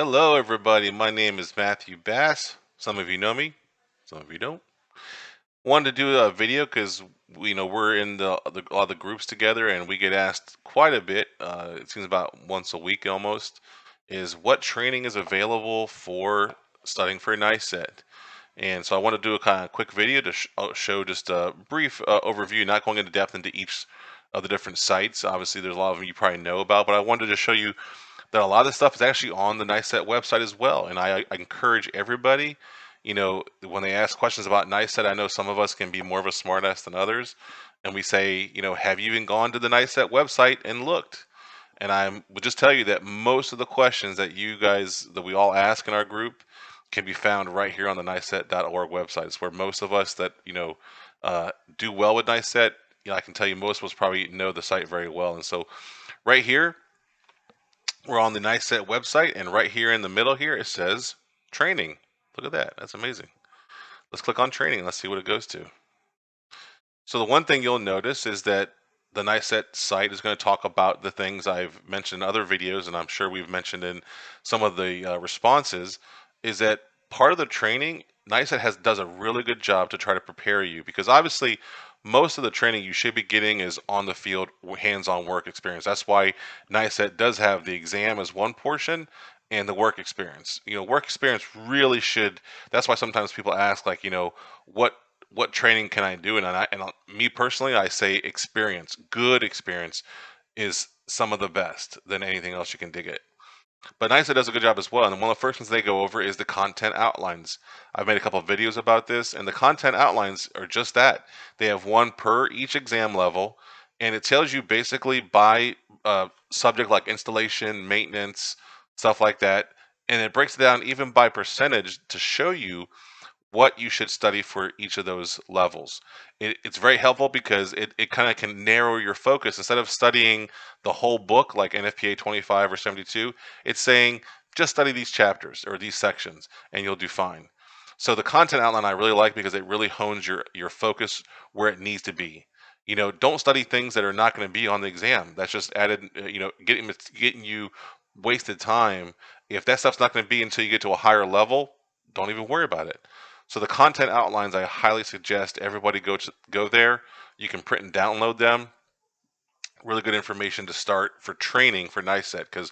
Hello, everybody. My name is Matthew Bass. Some of you know me, some of you don't. Wanted to do a video because we're in a lot of the groups together, and we get asked quite a bit. It seems about once a week almost. Is what training is available for studying for NICET? And so I want to do a kind of quick video to show just a brief overview, not going into depth into each of the different sites. Obviously, there's a lot of them you probably know about, but I wanted to show you that a lot of this stuff is actually on the NICET website as well. And I encourage everybody, when they ask questions about NICET, I know some of us can be more of a smartass than others. And we say, have you even gone to the NICET website and looked? And I would just tell you that most of the questions that we all ask in our group can be found right here on the NICET.org website. It's where most of us that, do well with NICET, I can tell you most of us probably know the site very well. And so right here, we're on the NICET website, and right here in the middle here, it says training. Look at that. That's amazing. Let's click on training. Let's see what it goes to. So the one thing you'll notice is that the NICET site is going to talk about the things I've mentioned in other videos, and I'm sure we've mentioned in some of the responses, is that part of the training, NICET does a really good job to try to prepare you, because obviously most of the training you should be getting is on the field, hands-on work experience. That's why NICET does have the exam as one portion and the work experience. Work experience really should. That's why sometimes people ask, like, what training can I do? Me personally, I say experience, good experience, is some of the best than anything else you can dig it. But NICET does a good job as well. And one of the first ones they go over is the content outlines. I've made a couple of videos about this, and the content outlines are just that. They have one per each exam level, and it tells you basically by subject like installation, maintenance, stuff like that. And it breaks it down even by percentage to show you what you should study for each of those levels. It's very helpful because it kind of can narrow your focus. Instead of studying the whole book like NFPA 25 or 72, it's saying just study these chapters or these sections and you'll do fine. So the content outline I really like because it really hones your focus where it needs to be. Don't study things that are not going to be on the exam. That's just added, getting you wasted time. If that stuff's not going to be until you get to a higher level, don't even worry about it. So the content outlines, I highly suggest everybody go there. You can print and download them. Really good information to start for training for NICET, because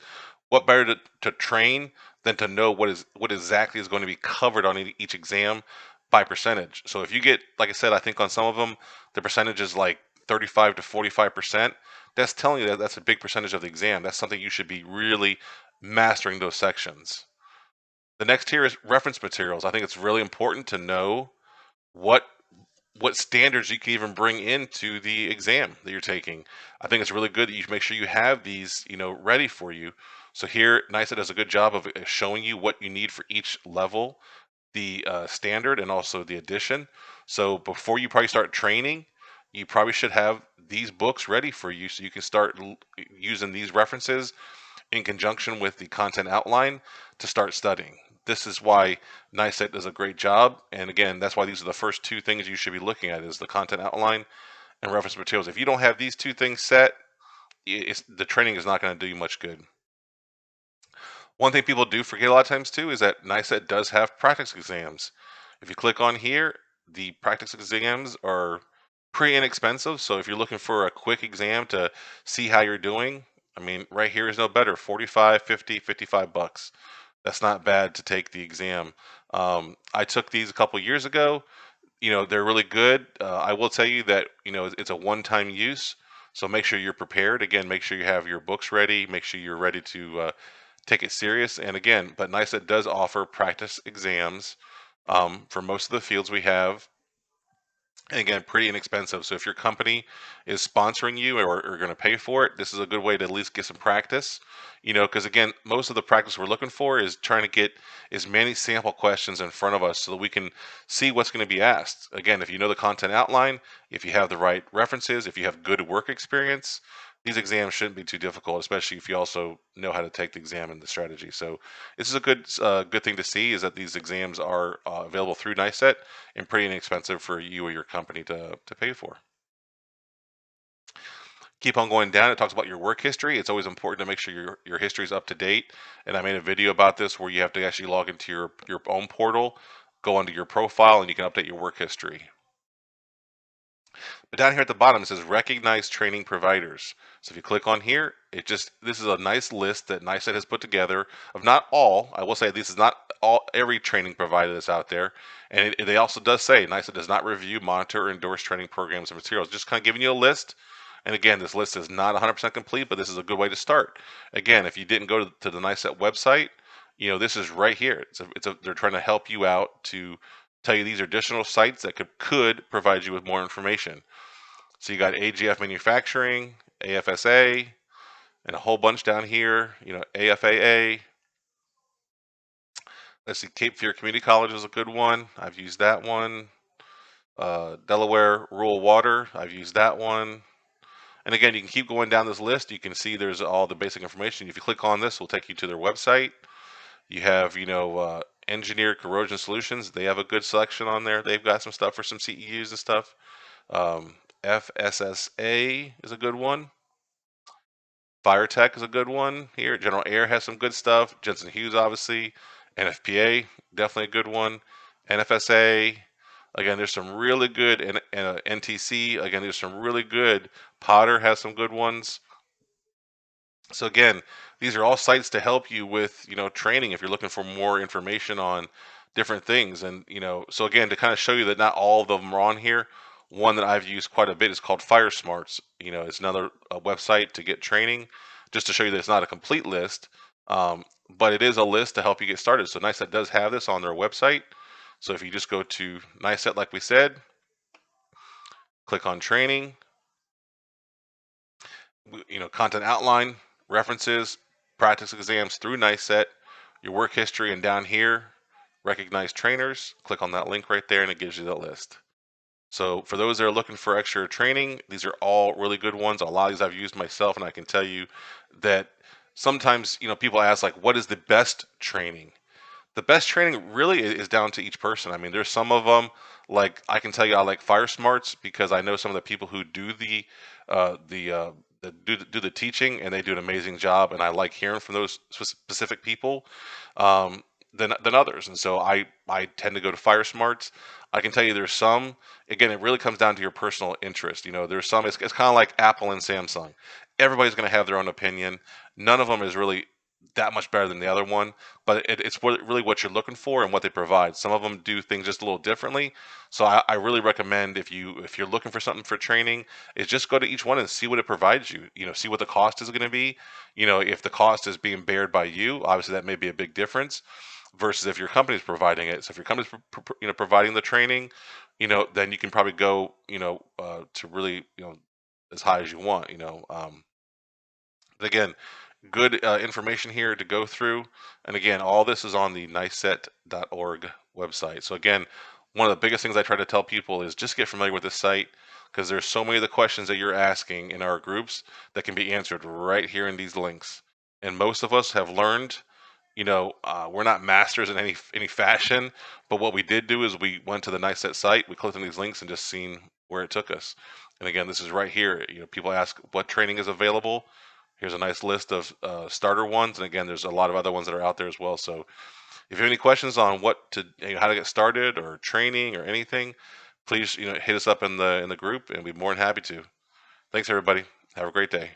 what better to train than to know what exactly is going to be covered on each exam by percentage. So if you get, like I said, I think on some of them the percentage is like 35 to 45%. That's telling you that that's a big percentage of the exam. That's something you should be really mastering those sections. The next tier is reference materials. I think it's really important to know what what standards you can even bring into the exam that you're taking. I think it's really good that you make sure you have these, ready for you. So here, NICET does a good job of showing you what you need for each level, the standard and also the addition. So before you probably start training, you probably should have these books ready for you so you can start using these references in conjunction with the content outline to start studying. This is why NICET does a great job. And again, that's why these are the first two things you should be looking at is the content outline and reference materials. If you don't have these two things set, the training is not going to do you much good. One thing people do forget a lot of times too is that NICET does have practice exams. If you click on here, the practice exams are pretty inexpensive. So if you're looking for a quick exam to see how you're doing, I mean, right here is no better. 45, 50, 55 bucks. That's not bad to take the exam. I took these a couple years ago. They're really good. I will tell you that, it's a one-time use. So make sure you're prepared. Again, make sure you have your books ready. Make sure you're ready to take it serious. And again, but NICET does offer practice exams for most of the fields we have. And again, pretty inexpensive. So if your company is sponsoring you or going to pay for it, this is a good way to at least get some practice. Because again, most of the practice we're looking for is trying to get as many sample questions in front of us so that we can see what's going to be asked. Again, if you know the content outline, if you have the right references, if you have good work experience, these exams shouldn't be too difficult, especially if you also know how to take the exam and the strategy. So this is a good thing to see is that these exams are available through NICET and pretty inexpensive for you or your company to pay for. Keep on going down. It talks about your work history. It's always important to make sure your history is up to date. And I made a video about this where you have to actually log into your own portal, go onto your profile, and you can update your work history. But down here at the bottom, it says recognize training providers. So if you click on here, this is a nice list that NICET has put together of not all. I will say this is not every training provider that's out there, and they also does say NICET does not review, monitor, or endorse training programs and materials. Just kind of giving you a list. And again, this list is not 100% complete, but this is a good way to start. Again, if you didn't go to the NICET website, this is right here. They're trying to help you out to tell you these are additional sites that could provide you with more information. So you got AGF Manufacturing, AFSA, and a whole bunch down here. AFAA. Let's see, Cape Fear Community College is a good one. I've used that one. Delaware Rural Water. I've used that one. And again, you can keep going down this list. You can see there's all the basic information. If you click on this, it'll take you to their website. You have, Engineered Corrosion Solutions. They have a good selection on there. They've got some stuff for some CEUs and stuff. FSSA is a good one. Fire Tech is a good one here. General Air has some good stuff. Jensen Hughes, obviously. NFPA, definitely a good one. NFSA, again, there's some really good. And NTC, again, there's some really good. Potter has some good ones. So again, these are all sites to help you with, training if you're looking for more information on different things. And, so again, to kind of show you that not all of them are on here, one that I've used quite a bit is called Fire Smarts. It's another website to get training, just to show you that it's not a complete list, but it is a list to help you get started. So NICET does have this on their website. So if you just go to NICET, like we said, click on training, content outline, references, practice exams through NICET, your work history, and down here, recognize trainers. Click on that link right there, and it gives you the list. So for those that are looking for extra training, these are all really good ones. A lot of these I've used myself, and I can tell you that sometimes, people ask, like, what is the best training? The best training really is down to each person. I mean, there's some of them, like I can tell you, I like Fire Smarts because I know some of the people who do do the teaching, and they do an amazing job, and I like hearing from those specific people than others. And so I tend to go to Fire Smarts. I can tell you there's some. Again, it really comes down to your personal interest. There's some. It's kind of like Apple and Samsung. Everybody's going to have their own opinion. None of them is really that much better than the other one, but it's really what you're looking for and what they provide. Some of them do things just a little differently. So I really recommend, if you're looking for something for training, is just go to each one and see what it provides you. See what the cost is going to be. If the cost is being bared by you, obviously that may be a big difference versus if your company's providing it. So if your company's providing the training, then you can probably go to really as high as you want. But again, good information here to go through. And again, all this is on the nicet.org website. So again, one of the biggest things I try to tell people is just get familiar with this site, because there's so many of the questions that you're asking in our groups that can be answered right here in these links. And most of us have learned, we're not masters in any fashion, but what we did do is we went to the NICET site, we clicked on these links and just seen where it took us. And again, this is right here. People ask what training is available. Here's a nice list of starter ones, and again, there's a lot of other ones that are out there as well. So if you have any questions on how to get started or training or anything, please hit us up in the group, and we'd be more than happy to. Thanks, everybody. Have a great day.